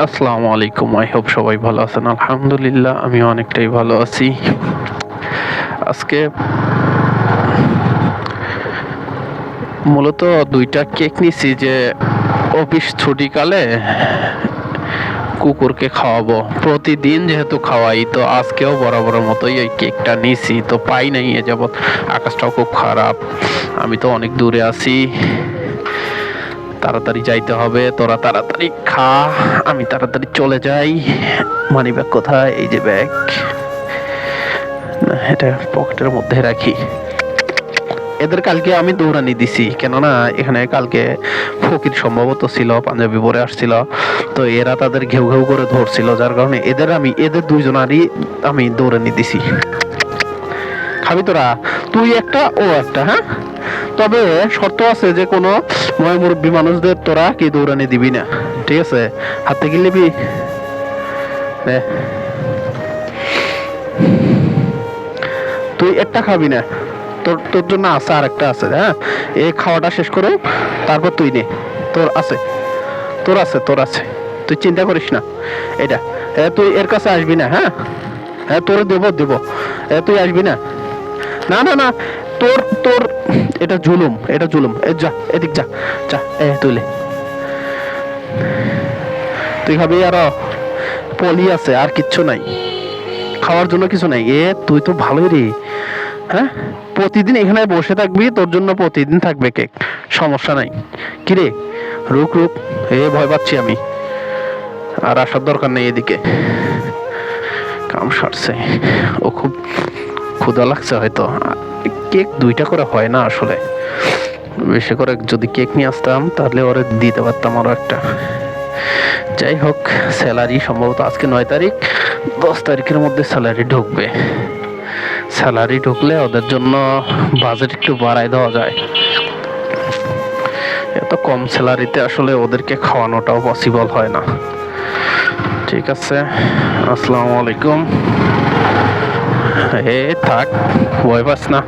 আসসালামু আলাইকুম। I hope সবাই ভালো আছেন। আলহামদুলিল্লাহ আমি অনেকটাই ভালো আছি। আজকে মূলত ২টা কেক নিছি যে অফিস ছুটিকালে কুকুরকে খাওয়াবো। প্রতিদিন যেহেতু খাওয়াই তো আজকেও বরাবরের মতোই ওই কেকটা নিছি, তো পাই নাই এ যাবৎ। আকাশটাও খুব খারাপ, আমি তো অনেক দূরে আছি, তাড়াতাড়ি যাইতে হবে। তোরা তাড়াতাড়ি খা, আমি তাড়াতাড়ি চলে যাই। মানি ব্যাগ কোথায়? এই যে ব্যাগ, না এটা পকেটের মধ্যে রাখি। এদের কালকে আমি দৌড়ানি দিছি, কেননা এখানে কালকে ফকির সম্ভবত ছিল, পাঞ্জাবি পরে আসছিল, তো এরা তাদের ঘেউ ঘেউ করে ধরছিল, যার কারণে এদের দুইজনারই আমি দৌড়ানি দিছি। খাবি তোরা? তুই একটা, ও একটা, হ্যাঁ। তবে শর্ত আছে যে কোনো ময় মুরব্বী মানুষদের তোরা কি দৌড়ানি দিবি না, ঠিক আছে? হাত থেকে নিবি। তুই একটা খাবি না, তোর তোর জন্য আছে, আর একটা আছে, হ্যাঁ। এই খাওয়াটা শেষ করো, তারপর তুই নে। তোর আছে, তোর আছে, তোর আছে, তুই চিন্তা করিস না। এটা তুই এর কাছে আসবি না, হ্যাঁ। হ্যাঁ তোর দেব দেব, তুই আসবি না। না না না, তোর তোর এটা জুলুম, এটা জুলুম। যা এদিক যা, যা তুইলে। তুই খাবি? আর পলি আছে, আর কিচ্ছু নাই খাওয়ার জন্য, কিছু নাই। তুই তো ভালোই রে, হ্যাঁ। প্রতিদিন এখানে বসে থাকবি, তোর জন্য প্রতিদিন থাকবে কেক, সমস্যা নাই। কিরে রুক রুক, ভয় পাচ্ছি আমি, আর আসার দরকার নেই এদিকে। কাম সারছে, ও খুব ক্ষুধা লাগছে হয়তো। কেক 2টা করে হয় না আসলে, বেশি করে যদি কেক নিয়ে আসতাম তাহলে ওরে দিতে পারতাম আরো একটা। যাই হোক, স্যালারি সম্ভবত আজকে 9 তারিখ, 10 তারিখের মধ্যে স্যালারি ঢুকবে। স্যালারি ঢুকলে ওদের জন্য বাজেট একটু বাড়ায় দেওয়া যায়। এত কম স্যালারিতে আসলে ওদেরকে খাওয়ানোটাও পসিবল হয় না। ঠিক আছে, আসসালামু আলাইকুম। থাক, ভয় পাস না।